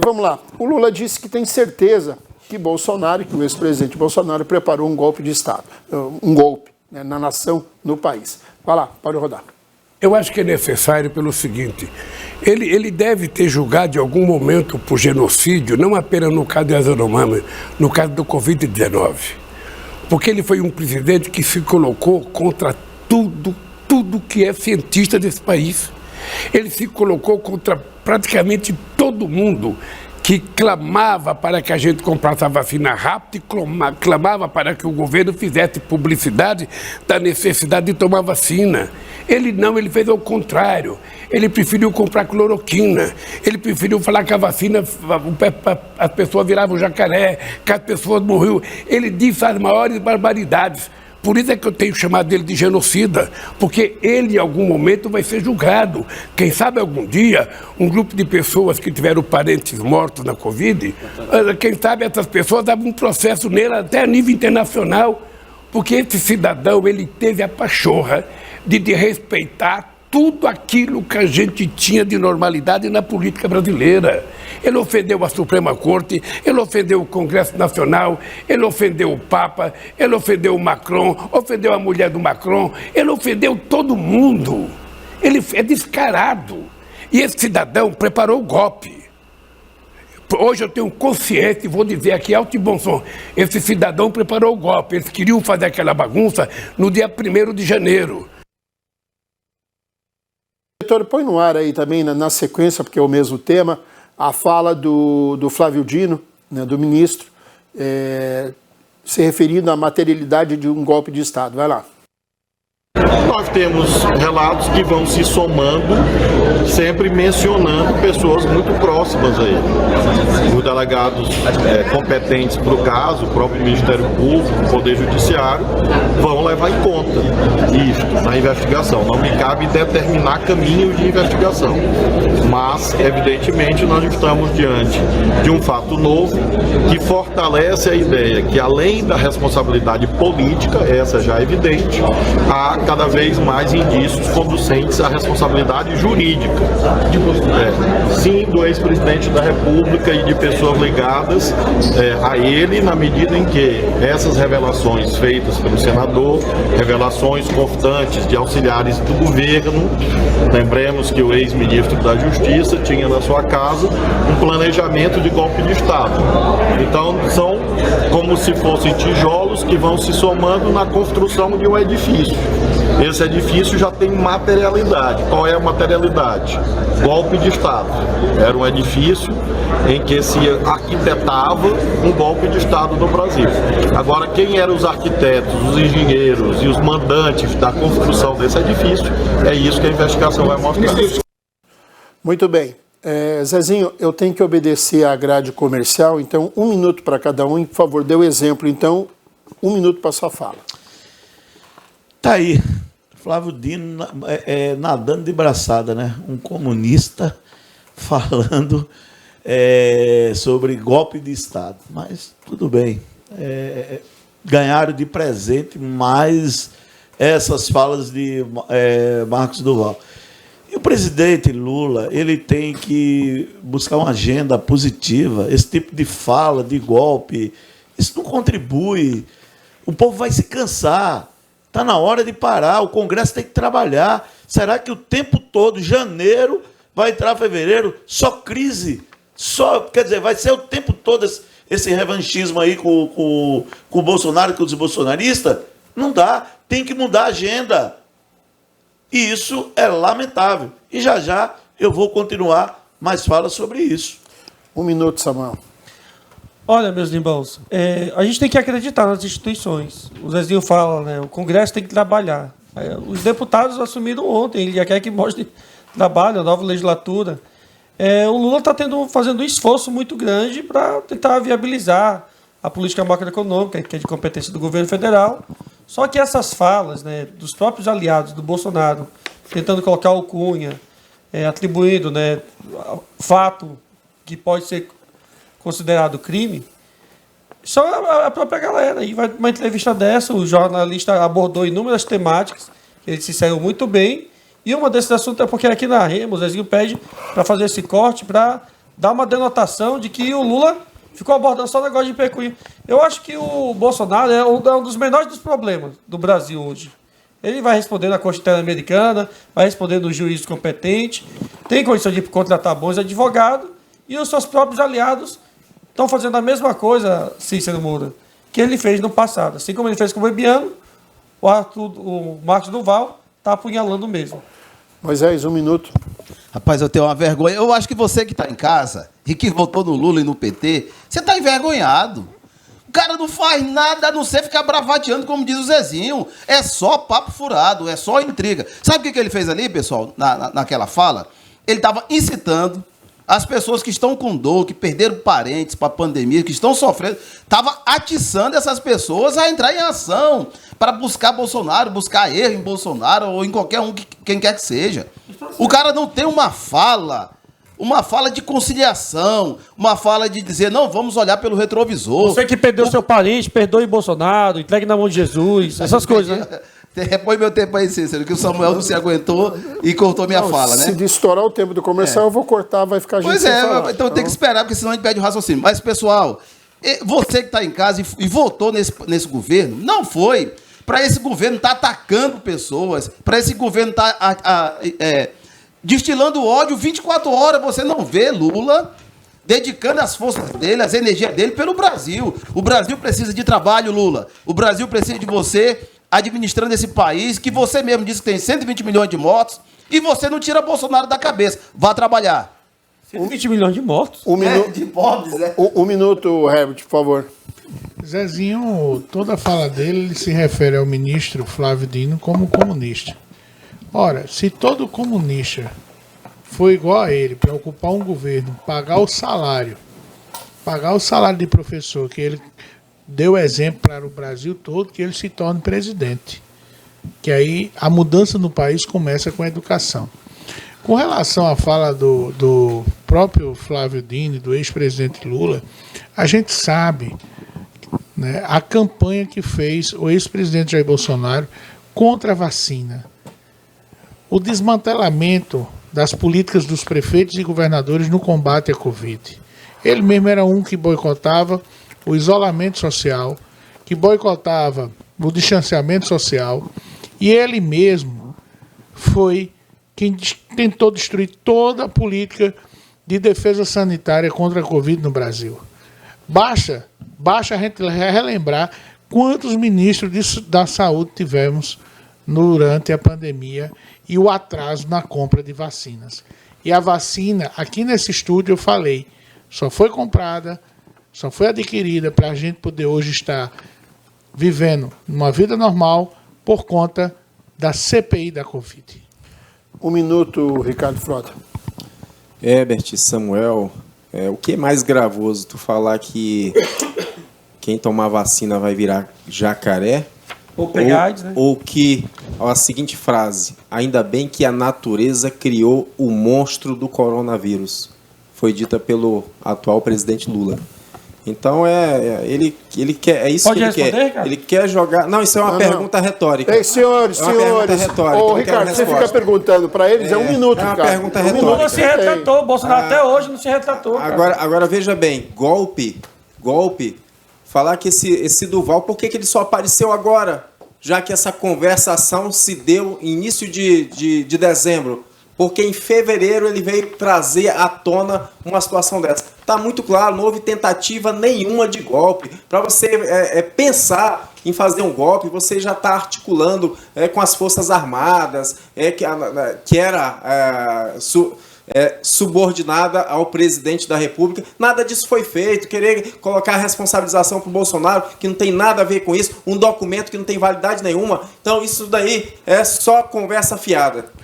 Vamos lá. O Lula disse que tem certeza que Bolsonaro, que o ex-presidente Bolsonaro preparou um golpe de Estado, um golpe, né, na nação, no país. Vai lá, pode rodar. Eu acho que é necessário pelo seguinte, ele deve ter julgado em algum momento por genocídio, não apenas no caso de Yanomami, no caso do Covid-19. Porque ele foi um presidente que se colocou contra tudo que é cientista desse país. Ele se colocou contra praticamente todo mundo que clamava para que a gente comprasse a vacina rápido e clamava para que o governo fizesse publicidade da necessidade de tomar vacina. Ele fez ao contrário. Ele preferiu comprar cloroquina. Ele preferiu falar que a vacina, as pessoas viravam jacaré, que as pessoas morriam. Ele disse as maiores barbaridades. Por isso é que eu tenho chamado ele de genocida, porque ele, em algum momento, vai ser julgado. Quem sabe, algum dia, um grupo de pessoas que tiveram parentes mortos na Covid, quem sabe essas pessoas davam um processo nele até a nível internacional, porque esse cidadão, ele teve a pachorra de respeitar tudo aquilo que a gente tinha de normalidade na política brasileira. Ele ofendeu a Suprema Corte, ele ofendeu o Congresso Nacional, ele ofendeu o Papa, ele ofendeu o Macron, ofendeu a mulher do Macron, ele ofendeu todo mundo. Ele é descarado. E esse cidadão preparou o golpe. Hoje eu tenho consciência e vou dizer aqui alto e bom som, esse cidadão preparou o golpe. Eles queriam fazer aquela bagunça no dia 1º de janeiro. Diretor, põe no ar aí também, na sequência, porque é o mesmo tema, a fala do Flávio Dino, né, do ministro, se referindo à materialidade de um golpe de Estado. Vai lá. Nós temos relatos que vão se somando, sempre mencionando pessoas muito próximas a ele. Os delegados competentes para o caso, o próprio Ministério Público, o Poder Judiciário, vão levar em conta isso na investigação. Não me cabe determinar caminhos de investigação, mas, evidentemente, nós estamos diante de um fato novo que fortalece a ideia que, além da responsabilidade política, essa já é evidente, há cada vez mais indícios conducentes à responsabilidade jurídica. Sim, do ex-presidente da República e de pessoas ligadas a ele, na medida em que essas revelações feitas pelo senador, revelações constantes de auxiliares do governo, lembremos que o ex-ministro da Justiça tinha na sua casa um planejamento de golpe de Estado. Então, são como se fossem tijolos que vão se somando na construção de um edifício. Esse edifício já tem materialidade. Qual é a materialidade? Golpe de Estado. Era um edifício em que se arquitetava um golpe de Estado no Brasil. Agora, quem eram os arquitetos, os engenheiros e os mandantes da construção desse edifício, é isso que a investigação vai mostrar. Muito bem. Zezinho, eu tenho que obedecer à grade comercial, então 1 minuto para cada um. Por favor, dê o exemplo, então, 1 minuto para a sua fala. Tá aí, Flávio Dino nadando de braçada, né? Um comunista falando sobre golpe de Estado. Mas tudo bem, ganharam de presente mais essas falas de Marcos Duval. E o presidente Lula, ele tem que buscar uma agenda positiva. Esse tipo de fala, de golpe, isso não contribui. O povo vai se cansar. Está na hora de parar, o Congresso tem que trabalhar. Será que o tempo todo, janeiro, vai entrar fevereiro, só crise? Quer dizer, vai ser o tempo todo esse revanchismo aí com o Bolsonaro e com os bolsonaristas? Não dá, tem que mudar a agenda. E isso é lamentável. E já eu vou continuar mais falas sobre isso. 1 minuto, Samuel. Olha, meus irmãos, a gente tem que acreditar nas instituições. O Zezinho fala, né? O Congresso tem que trabalhar. Os deputados assumiram ontem, ele já quer que mostre trabalho, a nova legislatura. O Lula está fazendo um esforço muito grande para tentar viabilizar a política macroeconômica, que é de competência do governo federal. Só que essas falas, né, dos próprios aliados do Bolsonaro, tentando colocar o Cunha, atribuindo, né, fato que pode ser considerado crime, só a própria galera. E uma entrevista dessa, o jornalista abordou inúmeras temáticas, ele se saiu muito bem, e uma desses assuntos é porque aqui na Remo, o Zezinho pede para fazer esse corte para dá uma denotação de que o Lula ficou abordando só o negócio de pecuinha. Eu acho que o Bolsonaro é um dos menores dos problemas do Brasil hoje. Ele vai responder na Corte Interamericana, vai responder no juiz competente, tem condição de contratar bons advogados, e os seus próprios aliados estão fazendo a mesma coisa, Cícero Moura, que ele fez no passado. Assim como ele fez com o Bebiano, o Marcos Duval está apunhalando mesmo. Moisés, 1 minuto. Rapaz, eu tenho uma vergonha. Eu acho que você que está em casa e que votou no Lula e no PT, você está envergonhado. O cara não faz nada a não ser ficar bravateando, como diz o Zezinho. É só papo furado, é só intriga. Sabe o que ele fez ali, pessoal, naquela fala? Ele estava incitando as pessoas que estão com dor, que perderam parentes para a pandemia, que estão sofrendo, estava atiçando essas pessoas a entrar em ação para buscar Bolsonaro, buscar erro em Bolsonaro ou em qualquer um, quem quer que seja. O cara não tem uma fala de conciliação, uma fala de dizer, não, vamos olhar pelo retrovisor. Você que perdeu seu parente, perdoe Bolsonaro, entregue na mão de Jesus, essas coisas, né? Repõe meu tempo aí, Cícero, que o Samuel não se aguentou e cortou minha fala, né? Se estourar o tempo do comercial, eu vou cortar, vai ficar a gente sem falar. Então tem que esperar, porque senão a gente perde o raciocínio. Mas, pessoal, você que está em casa e votou nesse governo, não foi para esse governo estar atacando pessoas, para esse governo estar destilando ódio 24 horas. Você não vê Lula dedicando as forças dele, as energias dele pelo Brasil. O Brasil precisa de trabalho, Lula. O Brasil precisa de você administrando esse país, que você mesmo disse que tem 120 milhões de mortos, e você não tira Bolsonaro da cabeça. Vá trabalhar. 120 milhões de mortos? De pobres, né? Um minuto, Herbert, por favor. Zezinho, toda a fala dele, ele se refere ao ministro Flávio Dino como comunista. Ora, se todo comunista for igual a ele, para ocupar um governo, pagar o salário de professor, que ele deu exemplo para o Brasil todo, que ele se torne presidente. Que aí a mudança no país começa com a educação. Com relação à fala do próprio Flávio Dino, do ex-presidente Lula, a gente sabe, né, a campanha que fez o ex-presidente Jair Bolsonaro contra a vacina. O desmantelamento das políticas dos prefeitos e governadores no combate à Covid. Ele mesmo era um que boicotava o isolamento social, que boicotava o distanciamento social, e ele mesmo foi quem tentou destruir toda a política de defesa sanitária contra a Covid no Brasil. Basta a gente relembrar quantos ministros da saúde tivemos durante a pandemia e o atraso na compra de vacinas. E a vacina, aqui nesse estúdio eu falei, só foi comprada, só foi adquirida para a gente poder hoje estar vivendo uma vida normal por conta da CPI da Covid. 1 minuto, Ricardo Frota. Herbert, Samuel, o que é mais gravoso? Tu falar que quem tomar vacina vai virar jacaré? Ou pegar AIDS, né? Ou que, a seguinte frase, ainda bem que a natureza criou o monstro do coronavírus. Foi dita pelo atual presidente Lula. Então ele quer, é isso Pode que ele responder, quer. cara? Ele quer jogar. Não, isso é uma pergunta retórica. Ei, senhores. Ô, Ricardo, você fica perguntando para eles, é 1 minuto, é uma cara. pergunta O retórica. Lula se retratou, o Bolsonaro até hoje não se retratou. Cara. Agora veja bem, golpe, falar que esse Duval, por que ele só apareceu agora? Já que essa conversação se deu início de dezembro. Porque em fevereiro ele veio trazer à tona uma situação dessa. Está muito claro, não houve tentativa nenhuma de golpe. Para você pensar em fazer um golpe, você já está articulando com as Forças Armadas, que era subordinada ao presidente da República. Nada disso foi feito. Querer colocar a responsabilização para o Bolsonaro, que não tem nada a ver com isso, um documento que não tem validade nenhuma. Então isso daí é só conversa fiada.